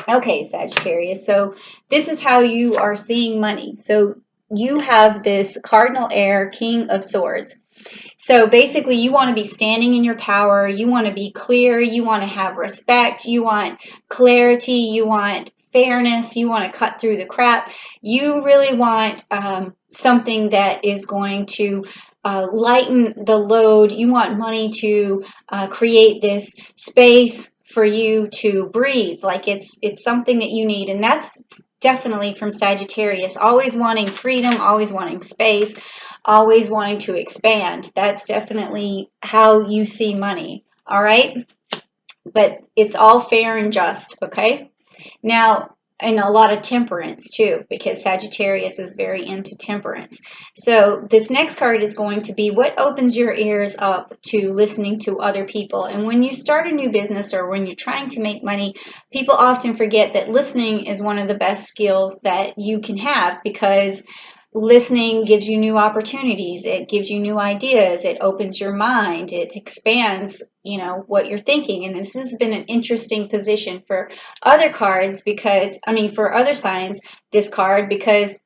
Okay, Sagittarius. So this is how you are seeing money. So you have this cardinal air, King of Swords. So basically, you want to be standing in your power. You want to be clear. You want to have respect. You want clarity. You want fairness. You want to cut through the crap. You really want something that is going to lighten the load. You want money to create this space for you to breathe. Like it's something that you need, and that's definitely from Sagittarius. Always wanting freedom. Always wanting space, always wanting to expand. That's definitely how you see money. All right. But it's all fair and just. Okay. Now, and a lot of temperance too, because Sagittarius is very into temperance. So this next card is going to be what opens your ears up to listening to other people. And when you start a new business or when you're trying to make money, people often forget that listening is one of the best skills that you can have, because listening gives you new opportunities, it gives you new ideas, it opens your mind, it expands, what you're thinking. And this has been an interesting position for other cards, because for other signs, this card, because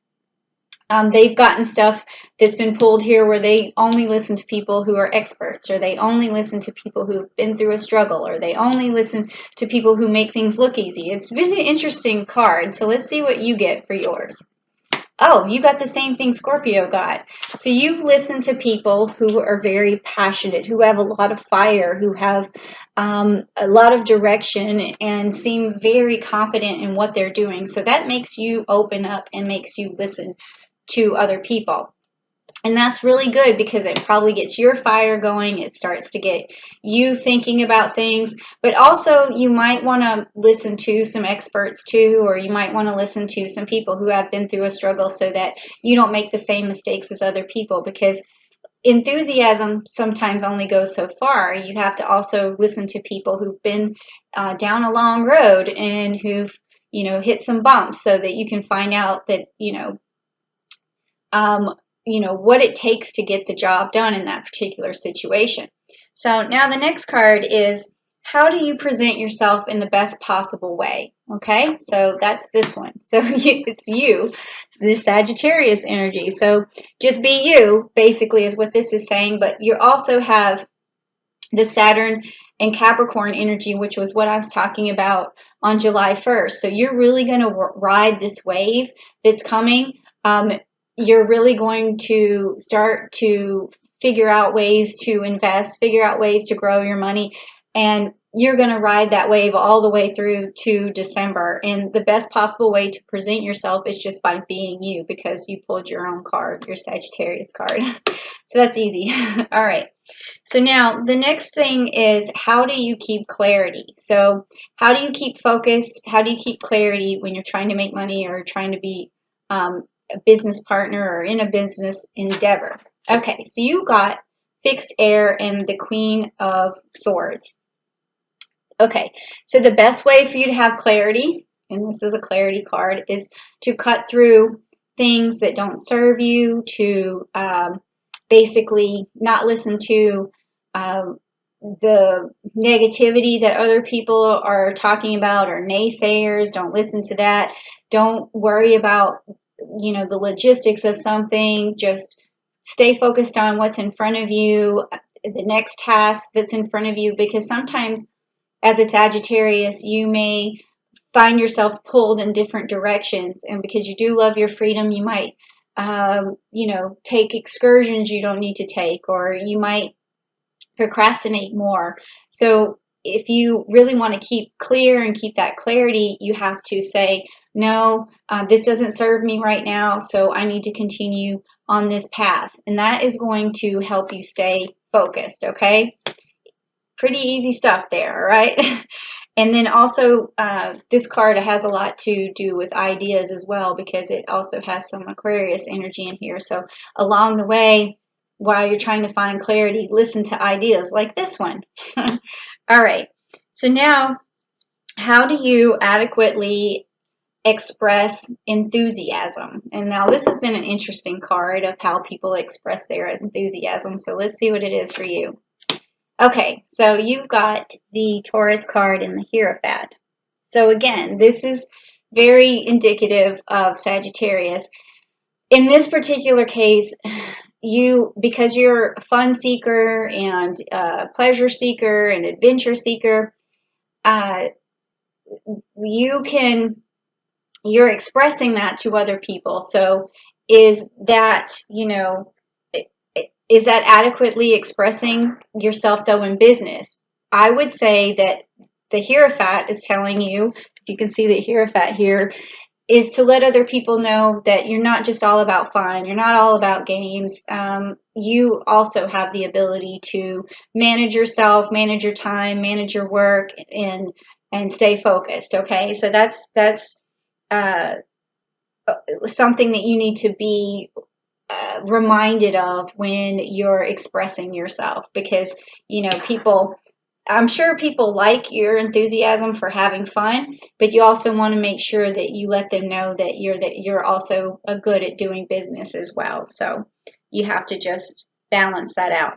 they've gotten stuff that's been pulled here where they only listen to people who are experts, or they only listen to people who've been through a struggle, or they only listen to people who make things look easy. It's been an interesting card. So let's see what you get for yours. Oh, you got the same thing Scorpio got. So you listen to people who are very passionate, who have a lot of fire, who have a lot of direction and seem very confident in what they're doing. So that makes you open up and makes you listen to other people. And that's really good, because it probably gets your fire going. It starts to get you thinking about things. But also, you might want to listen to some experts too, or you might want to listen to some people who have been through a struggle, so that you don't make the same mistakes as other people. Because enthusiasm sometimes only goes so far. You have to also listen to people who've been down a long road and who've hit some bumps, so that you can find out that what it takes to get the job done in that particular situation. So now the next card is, how do you present yourself in the best possible way? Okay, so that's this one. So it's you, the Sagittarius energy. So just be you, basically, is what this is saying. But you also have the Saturn and Capricorn energy, which was what I was talking about on July 1st. So you're really going to ride this wave that's coming. You're really going to start to figure out ways to invest, figure out ways to grow your money, and you're going to ride that wave all the way through to December. And the best possible way to present yourself is just by being you, because you pulled your own card, your Sagittarius card. So that's easy. All right. So now the next thing is, how do you keep clarity? So how do you keep focused? How do you keep clarity when you're trying to make money or trying to be a business partner or in a business endeavor? Okay, so you got fixed air and the Queen of Swords. Okay, so the best way for you to have clarity, and this is a clarity card, is to cut through things that don't serve you, to basically not listen to the negativity that other people are talking about, or naysayers. Don't listen to that. Don't worry about the logistics of something. Just stay focused on what's in front of you, the next task that's in front of you, because sometimes as a Sagittarius, you may find yourself pulled in different directions, and because you do love your freedom, you might take excursions you don't need to take, or you might procrastinate more. So if you really want to keep clear and keep that clarity, you have to say, no, this doesn't serve me right now, so I need to continue on this path. And that is going to help you stay focused, okay? Pretty easy stuff there, right? And then also, this card has a lot to do with ideas as well, because it also has some Aquarius energy in here. So along the way, while you're trying to find clarity, listen to ideas like this one. All right. So now, how do you adequately express enthusiasm? And now this has been an interesting card of how people express their enthusiasm. So let's see what it is for you. Okay, so you've got the Taurus card and the Hierophant. So again, this is very indicative of Sagittarius. In this particular case, because you're a fun seeker and pleasure seeker and adventure seeker, you're expressing that to other people. So is that, is that adequately expressing yourself though in business? I would say that the Hierophant is telling you, if you can see the Hierophant here, is to let other people know that you're not just all about fun. You're not all about games. You also have the ability to manage yourself, manage your time, manage your work, and stay focused. Okay, so that's something that you need to be reminded of when you're expressing yourself, because I'm sure people like your enthusiasm for having fun, but you also want to make sure that you let them know that you're also good at doing business as well. So you have to just balance that out.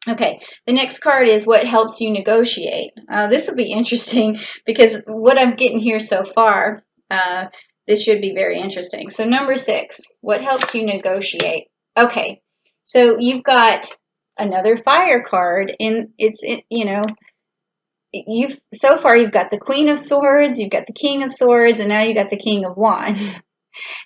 Okay, the next card is what helps you negotiate. This will be interesting because what I'm getting here so far, this should be very interesting. So number 6, what helps you negotiate? Okay, so you've got another fire card, and so far you've got the Queen of Swords, you've got the King of Swords, and now you've got the King of Wands.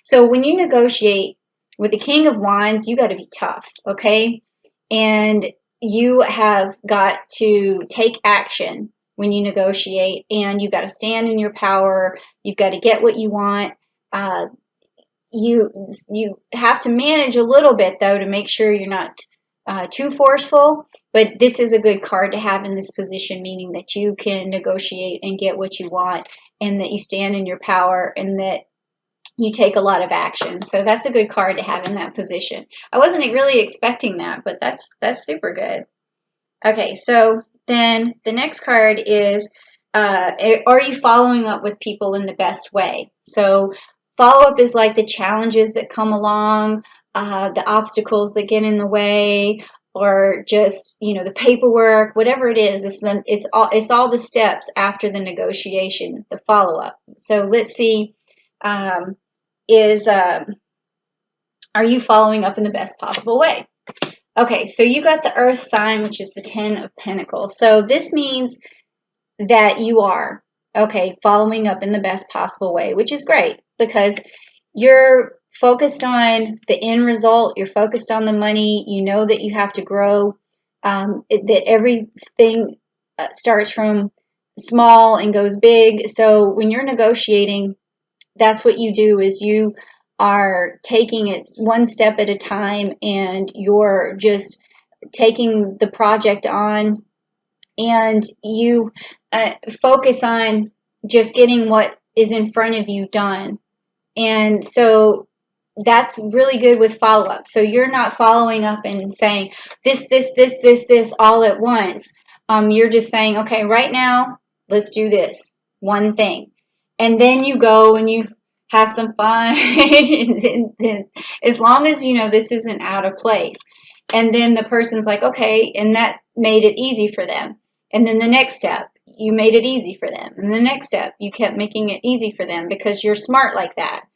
So when you negotiate with the King of Wands, you got to be tough, okay? And you have got to take action when you negotiate, and you've got to stand in your power. You've got to get what you want. You have to manage a little bit, though, to make sure you're not too forceful. But this is a good card to have in this position, meaning that you can negotiate and get what you want, and that you stand in your power, and that you take a lot of action. So that's a good card to have in that position. I wasn't really expecting that, but that's super good. Okay, so then the next card is, are you following up with people in the best way? So follow-up is like the challenges that come along, the obstacles that get in the way, or just, the paperwork, whatever it is, it's all the steps after the negotiation, the follow-up. So let's see, are you following up in the best possible way? Okay, so you got the Earth sign, which is the 10 of Pentacles. So this means that you are, following up in the best possible way, which is great because you're focused on the end result. You're focused on the money. You know that you have to grow, that everything starts from small and goes big. So when you're negotiating, that's what you do, is you are taking it one step at a time, and you're just taking the project on, and you focus on just getting what is in front of you done. And so that's really good with follow-up. So you're not following up and saying this all at once. You're just saying, okay, right now, let's do this one thing. And then you go and you have some fun, and as long as you know this isn't out of place. And then the person's like, okay, and that made it easy for them. And then the next step, you made it easy for them. And the next step, you kept making it easy for them because you're smart like that.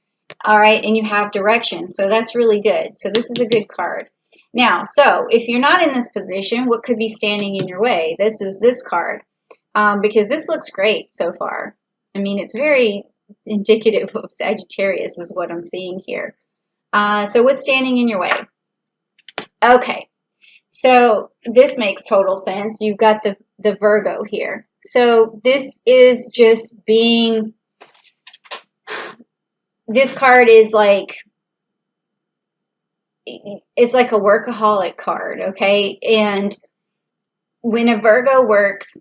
All right, and you have direction. So that's really good. So this is a good card. Now, so if you're not in this position, what could be standing in your way? This is this card, because this looks great so far. I mean, it's very indicative of Sagittarius is what I'm seeing here. So what's standing in your way? Okay, so this makes total sense. You've got the Virgo here. So this is just being, this card is like, it's like a workaholic card, okay? And when a Virgo works,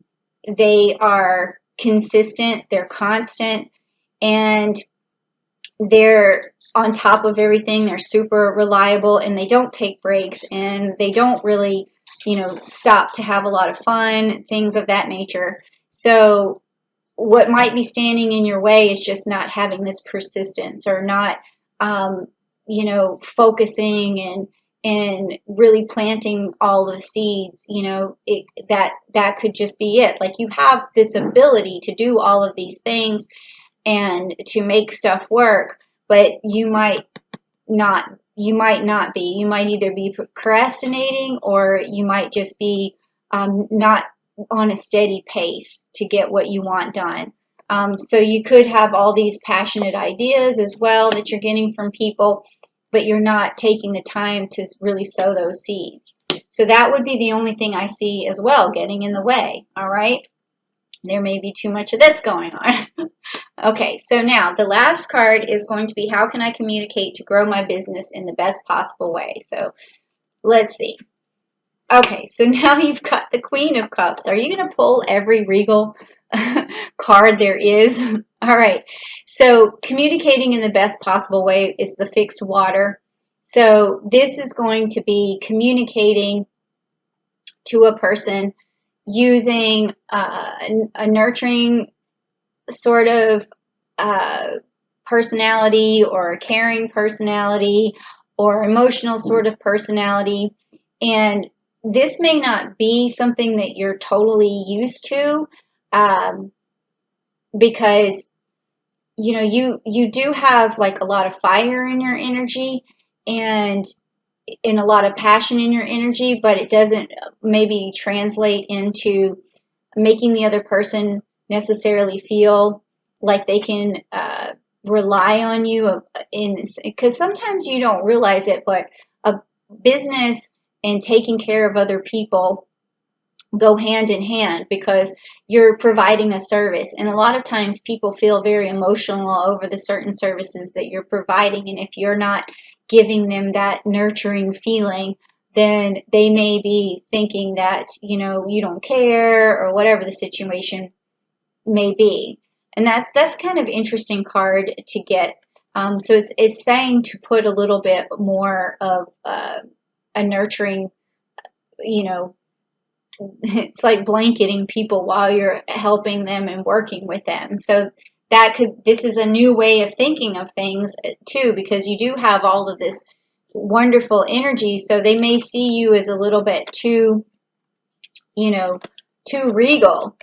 they are consistent, they're constant, and they're on top of everything. They're super reliable, and they don't take breaks, and they don't really, stop to have a lot of fun, things of that nature. So what might be standing in your way is just not having this persistence, or not, focusing and really planting all the seeds, you know, that could just be it. Like, you have this ability to do all of these things and to make stuff work, but you might not be. You might either be procrastinating, or you might just be not on a steady pace to get what you want done. So you could have all these passionate ideas as well that you're getting from people, but you're not taking the time to really sow those seeds. So that would be the only thing I see as well getting in the way. All right. There may be too much of this going on. Okay, so now the last card is going to be, how can I communicate to grow my business in the best possible way? So let's see. Okay, so now you've got the Queen of Cups. Are you going to pull every regal card there is? All right, so communicating in the best possible way is the fixed water. So this is going to be communicating to a person using a nurturing sort of personality, or a caring personality, or emotional sort of personality. And this may not be something that you're totally used to, because you know, you do have like a lot of fire in your energy, and a lot of passion in your energy, but it doesn't maybe translate into making the other person necessarily feel like they can rely on you, because sometimes you don't realize it, but a business and taking care of other people go hand in hand, because you're providing a service, and a lot of times people feel very emotional over the certain services that you're providing, and if you're not giving them that nurturing feeling, then they may be thinking that, you know, you don't care, or whatever the situation may be. And that's kind of interesting card to get. So it's saying to put a little bit more of a nurturing, you know, it's like blanketing people while you're helping them and working with them. So this is a new way of thinking of things too, because you do have all of this wonderful energy. So they may see you as a little bit too, you know, too regal,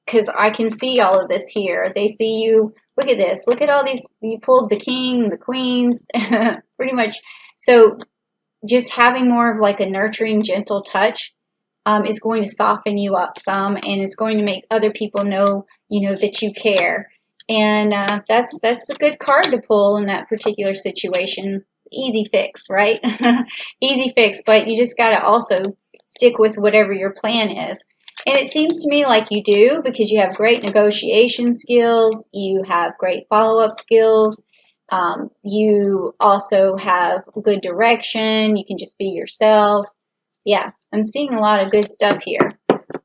because I can see all of this here. They see you, look at this, look at all these, you pulled the king, the queens, pretty much. So just having more of like a nurturing, gentle touch is going to soften you up some, and is going to make other people know, you know, that you care. And that's a good card to pull in that particular situation. Easy fix, right? Easy fix, but you just got to also stick with whatever your plan is. And it seems to me like you do, because you have great negotiation skills, you have great follow-up skills, you also have good direction, you can just be yourself. Yeah, I'm seeing a lot of good stuff here.